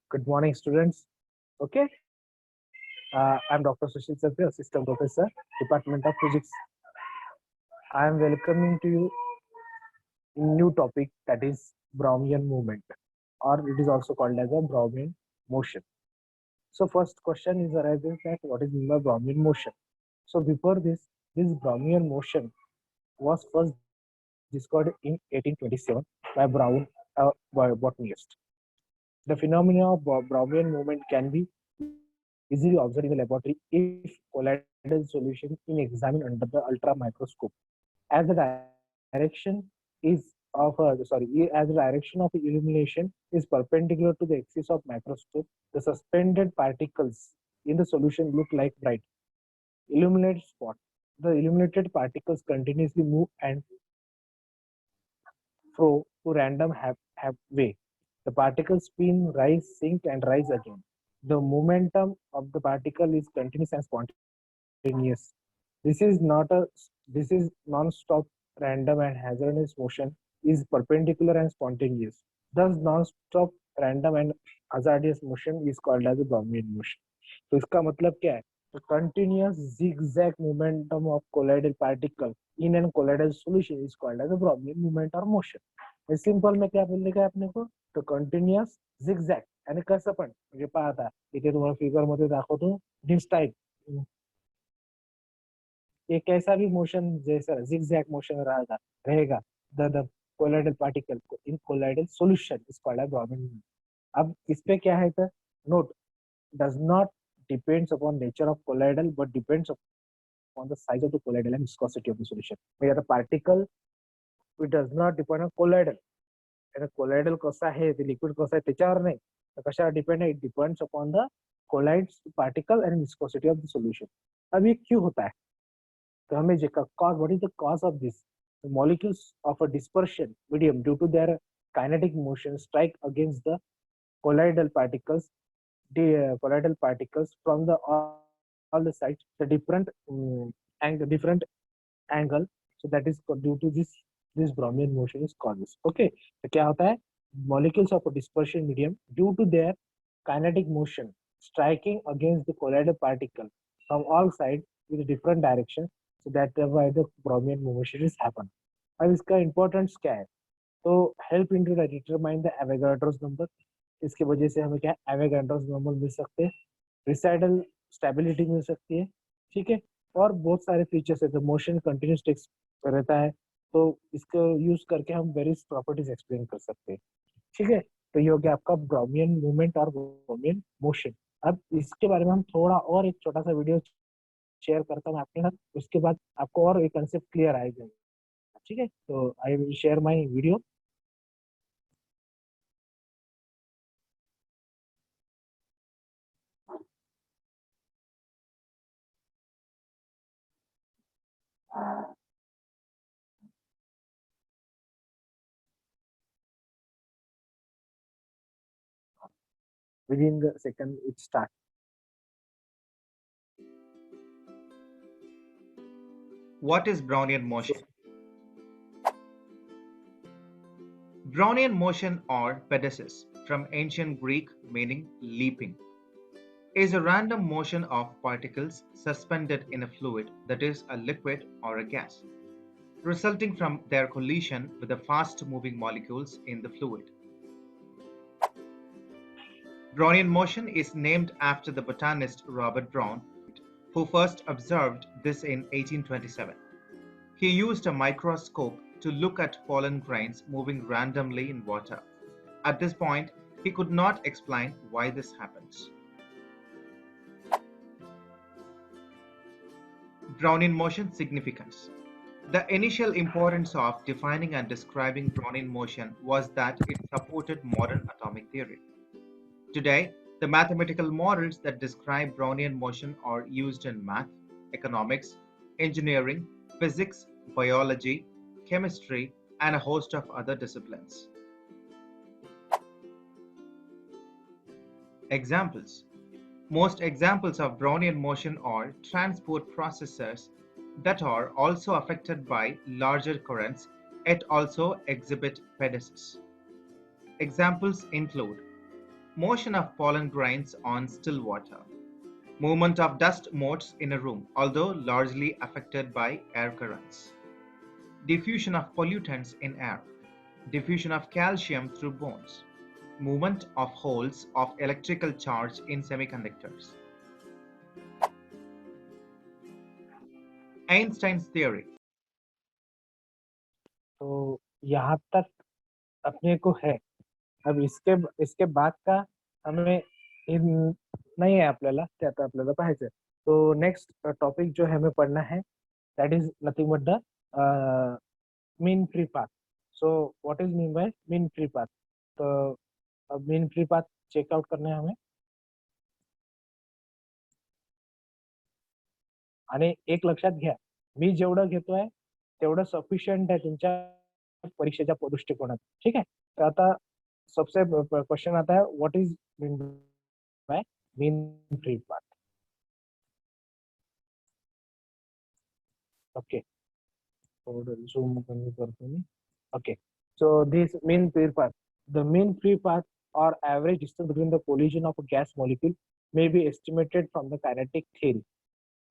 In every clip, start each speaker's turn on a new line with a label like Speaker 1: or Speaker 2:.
Speaker 1: Good morning, students. Okay, I'm Dr. Sushil Satya, Assistant Professor, Department of Physics. I am welcoming to you in new topic that is Brownian movement, or it is also called as a Brownian motion. So first question is arises that what is meant by Brownian motion? So before this Brownian motion was first discovered in 1827 by Brown, botanist. The phenomena of Brownian movement can be easily observed in the laboratory if colloidal solution is examined under the ultramicroscope. As the direction is as the direction of illumination is perpendicular to the axis of microscope, the suspended particles in the solution look like bright illuminated spot. The illuminated particles continuously move and fro to random have way. The particles spin, rise, sink, and rise again. The momentum of the particle is continuous and spontaneous. This is non-stop, random, and hazardous motion is perpendicular and spontaneous. Thus, non-stop, random, and hazardous motion is called as a Brownian motion. तो इसका मतलब क्या है? The continuous zigzag momentum of colloidal particle in an colloidal solution is called as a Brownian movement or motion. Simple में क्या बोलने का आपने को तो कंटिन्युअस झिगझॅग आणि कसं पण म्हणजे पहा आता इथे तुम्हाला फिगर मध्ये दाखवतो दिस टाइप ये कैसा भी मोशन जैसा zigzag मोशन रहेगा the colloidal particle in colloidal solution is called as Brownian movement. अब इस पे क्या है तो note does not depends upon nature of colloidal but depends upon the size of the colloidal and viscosity of the solution. Where the particle it does not depend on colloidal. And colloidal कसा आहे ते liquid कसं आहे त्याच्यावर नाही तर कशावर depend आहे it depends upon the colloid particle and viscosity of the solution. अब ये क्यों होता है तो हमें cause what is the cause of this? The molecules of a dispersion medium due to their kinetic motion strike against the colloidal particles colloidal particles from the all the sides the different angle, so that is due to this Brownian motion is causes. Okay, तो क्या होता है molecules of a dispersion medium due to their kinetic motion striking against the colloidal particle from all sides with a different direction, so that why the Brownian motion is happen. अब इसका importance क्या है तो help into determine the Avogadro's number. इसकी वजह से हमें क्या एवोगाड्रोस नंबर मिल सकते हैं, रिसाइडल स्टेबिलिटी मिल सकती है, ठीक है, और बहुत सारे फीचर्स है. तो मोशन कंटिन्यूस टेक्स रहता है तो इसको यूज करके हम वेरियस प्रॉपर्टीज एक्सप्लेन कर सकते हैं, ठीक है. तो ये हो गया आपका ब्राउनियन मूवमेंट और ब्राउनियन मोशन. अब इसके बारे में हम थोड़ा और एक छोटा सा वीडियो शेयर करता हूँ आपके साथ, उसके बाद आपको और एक कंसेप्ट क्लियर आएगा, ठीक है. तो I will share my video. Within the second it starts.
Speaker 2: What is Brownian motion? Brownian motion or pedesis, from ancient Greek meaning leaping, is a random motion of particles suspended in a fluid, that is a liquid or a gas, resulting from their collision with the fast-moving molecules in the fluid. Brownian motion is named after the botanist Robert Brown, who first observed this in 1827. He used a microscope to look at pollen grains moving randomly in water. At this point, he could not explain why this happens. Brownian motion significance. The initial importance of defining and describing Brownian motion was that it supported modern atomic theory. Today, the mathematical models that describe Brownian motion are used in math, economics, engineering, physics, biology, chemistry, and a host of other disciplines. Examples. Most examples of Brownian motion are transport processors that are also affected by larger currents yet also exhibit pedesis. Examples include motion of pollen grains on still water, movement of dust motes in a room, although largely affected by air currents, diffusion of pollutants in air, diffusion of calcium through bones, movement of holes of electrical charge in semiconductors. Einstein's theory.
Speaker 1: तो यहाँ तक अपने को है. अब इसके बाद का हमें नाही आहे आपल्याला, ते आता आपल्याला पाहायचं. तो नेक्स्ट टॉपिक जो है हमें पढ़ना है, that is nothing but the mean free path. So what is mean by mean free path? तो अब mean free path check out करना है हमें. आणि एक लक्षात घ्या, मी जेवढं घेतोय तेवढं सफिशियंट आहे तुमच्या परीक्षेच्या दृष्टिकोनात. ठीक आहे. तर आता सबसे क्वेश्चन आता है, what is mean by mean free path. Okay, थोडं झूम कमी करतो मी. Okay, so this mean free path, the mean free path or average distance between the collision of a gas molecule may be estimated from the kinetic theory.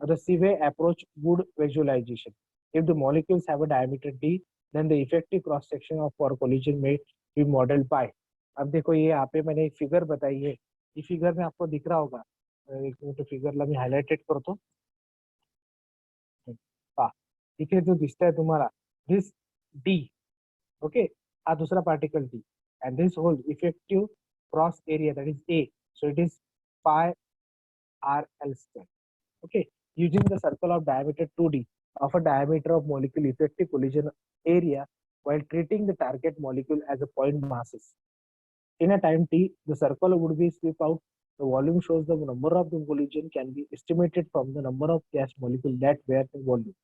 Speaker 1: The Seaway approach good visualization. If the molecules have a diameter d, then the effective cross section of for collision may be modeled by. अब देखो ये यहाँ पे मैंने एक figure बताई है, ये फिगर में आपको दिख रहा होगा. एक मिनिट फिगरला मी हायलाइटेड करतो. पहा इथे जो दिसतंय तुम्हाला, दिस डी. ओके, हा दूसरा particle D, and this whole effective cross area, that is A, so it is pi r l square. Okay, using the circle of diameter 2d of a diameter of molecule effective collision area while treating the target molecule as a point masses. In a time t, the circle would be sweep out. The volume shows the number of the collision can be estimated from the number of gas molecule that were the volume.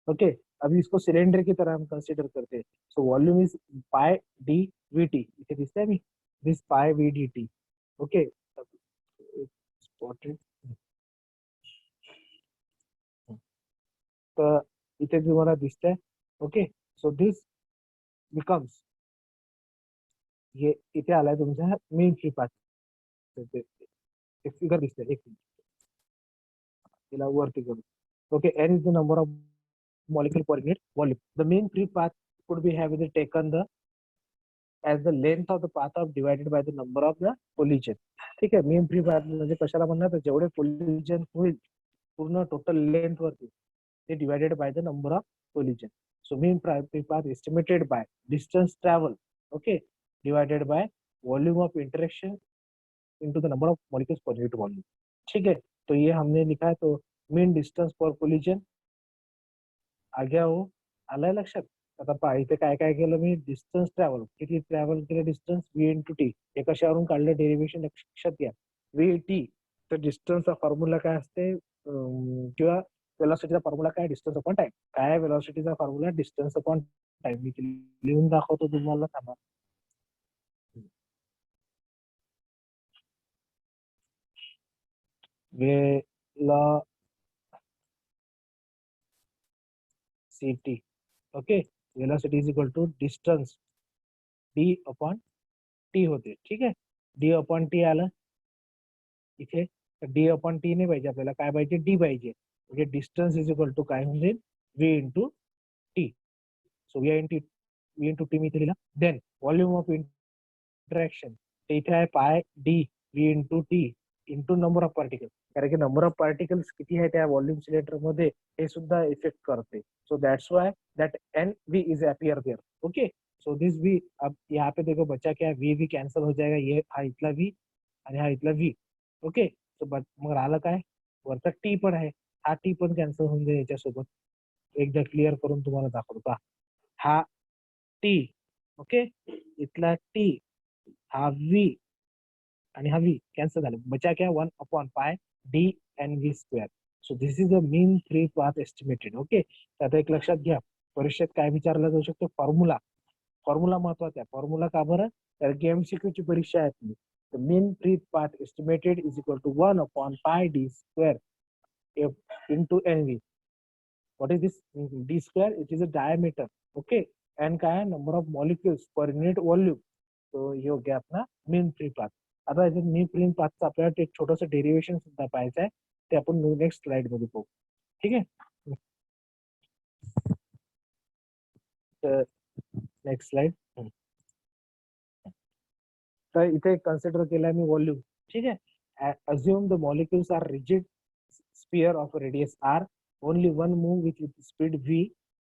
Speaker 1: Okay, अभी इसको cylinder की तरह हम consider करते हैं. So volume is pi D V T. इथे दिसतंय मी, this pi V D T. Okay, तर इथे तुम्हाला दिसतंय. ओके, सो दिस बिकम्स, ये इथे आलाय तुमचा मेन फ्री पाथ. एक फिगर दिसतंय, एक तिला वरती करू. Okay, n is the number of molecule per unit volume. The mean free path could be have either taken the as the length of the path of divided by the number of the collision. ठीक आहे, mean free path म्हणजे कशाला म्हणणार, तर जेवढे collision होईल पूर्ण total length वरती, ते divided by the number of collision. So mean free path estimated by distance travel, okay, divided by volume of interaction into the number of molecules per unit volume. ठीक है, तो ये हमने लिखा है. तो mean distance per collision आ गया हो, आलाय लक्षात. आता पहा इथे काय काय केलं मी, डिस्टन्स ट्रॅव्हल, किती ट्रॅव्हल केलं डिस्टन्स, व्ही इंटू टी. हे कशावरून काढलं डेरिव्हेशन लक्षात घ्या, व्ही टी. तर डिस्टन्सचा फॉर्म्युला काय असते, किंवा वेलॉसिटीचा फॉर्म्युला काय, डिस्टन्स अपॉन टाइम. काय वेलॉसिटीचा फॉर्म्युला, डिस्टन्स अपॉन टाइम. मी लिहून दाखवतो तुम्हाला, थांबा. Velocity, okay, velocity is equal to distance d upon t होते. ठीक आहे, डी अपॉन टी आलं इथे. तर डी अपॉन टी नाही पाहिजे आपल्याला, काय पाहिजे, डी पाहिजे. म्हणजे डिस्टन्स इज इक्वल टू काय म्हणजे व्ही इंटू टी. सो व्ही इंटू टी मी इथे लिहिला. देन व्हॉल्यूम ऑफ इंटरॅक्शन, ते इथे आहे पाय D V into T into number of particle. कारण की नंबर ऑफ पार्टिकल्स किती आहे त्या व्हॉल्यूम सिलेंडर मध्ये, हे सुद्धा इफेक्ट करते. So that's why that n v is appear there. Okay, so this v, अब यहाँ पे देखो बच्चा क्या, वी कैंसिल हो जाएगा, ये हा इथला वी आणि हा इथला वी. ओके, सो मग राहिलं काय, वरचा टी पण आहे, हा टी पण कॅन्सल होऊन जाईल याच्यासोबत. एकदा क्लिअर करून तुम्हाला दाखवतो का, हा टी, ओके, इथला टी, हा व्ही आणि हा व्ही कॅन्सल झाले, बचा क्या, 1 upon pi d n v square. So this is the mean free path estimated. Okay, तर आता एक लक्षात घ्या, परीक्षेत काय विचारला जाऊ शकतो, फॉर्म्युला. फॉर्म्युला महत्वाचा आहे. फॉर्म्युला का बरं, कारण की एमसीक्यू ची परीक्षा आहे. The mean free path estimated is equal to 1 upon pi d square into n v. What is this d square, it is a diameter. Okay, n काय आहे, number of molecules per unit volume. तो ये हो गया अपना mean free path. आता याच्यात mean free पाथचं आपल्याला ते एक छोटंसं डेरिव्हेशन सुद्धा पाहायचं आहे, ते आपण नेक्स्ट स्लाइड मध्ये पाहू. ठीक आहे, तर नेक्स्ट स्लाइड. तर इथे कन्सिडर केलाय मी व्हॉल्यूम. ठीक आहे, assume the molecules are rigid sphere of radius r, only one move with speed v,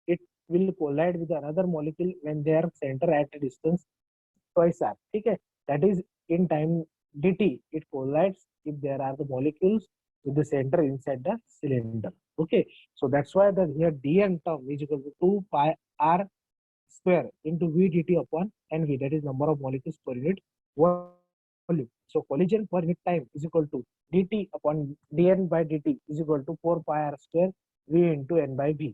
Speaker 1: it will collide with another molecule when their center at a distance twice r. ठीक है, that is in time dt, it collides if there are the molecules with the center inside the cylinder. Okay, so that's why the here dn term is equal to 2 pi r square into v dt upon nv, that is number of molecules per unit volume. So collision per unit time is equal to dt upon dn by dt is equal to 4 pi r square v into n by v.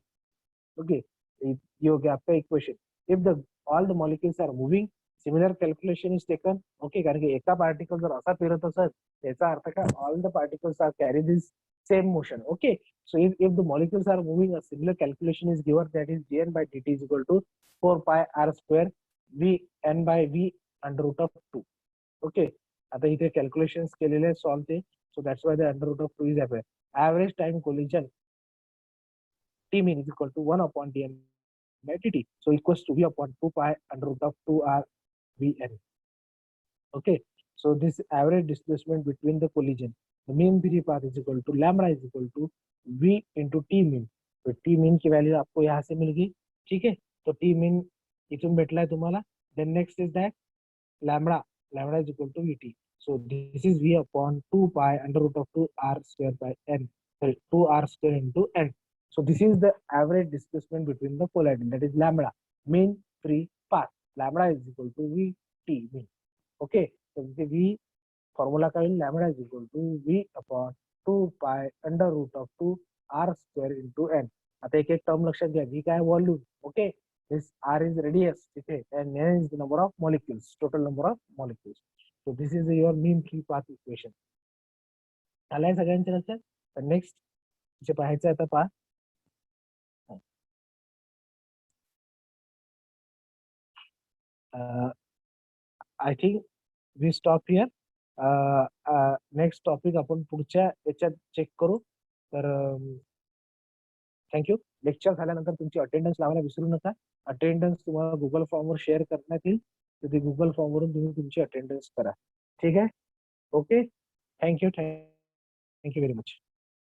Speaker 1: Okay, ये हो गया आपका equation. If the all the molecules are moving, similar calculation is taken. Okay, कारण की एका particle जर असा फिरत असेल त्याचा अर्थ काय, all the particles are carry this same motion. Okay, so if the molecules are moving, a similar calculation is given, that is dn by dt is equal to 4 pi r square v n by v under root of 2. Okay, आता इथे calculations केलेले solve ते, so that's why the under root of 2 is aware. Average time collision t mean is equal to 1 upon dn by dt, so equals to v upon 2 pi under root of 2 r vn. Okay, so this average displacement between the collision, the mean free path is equal to lambda is equal to v into t mean. तो t mean की value आपको यहाँ से मिल गई. ठीक है, तो t mean इथून भेटलाय तुम्हाला. then next is that lambda is equal to vt. So this is v upon 2 pi under root of 2 r square by n, sorry, 2 r square into n. So this is the average displacement between the colliding, that is lambda, mean free path. Lambda is equal to vt mean. Okay, so the v formula का lambda is equal to v upon 2 pi under root of 2 r square into n. आता एक एक term लक्षात घ्या. v काय volume. Okay, this r is radius इथे, and n is the number of molecules, total number of molecules. So this is your mean free path equation. आलाय सगळ्यांच्या लक्षात. तर नेक्स्ट जे पाहायचं आता पहा. I think we stop here. Next topic आपण पुढच्या याच्यात चेक करू. तर थँक्यू. लेक्चर झाल्यानंतर तुमची अटेंडन्स लावायला विसरू नका. अटेंडन्स तुम्हाला गुगल फॉर्मवर शेअर करण्यात येईल, तर ते गुगल फॉर्मवरून तुम्ही तुमची अटेंडन्स करा. ठीक आहे, ओके, थँक्यू व्हेरी मच.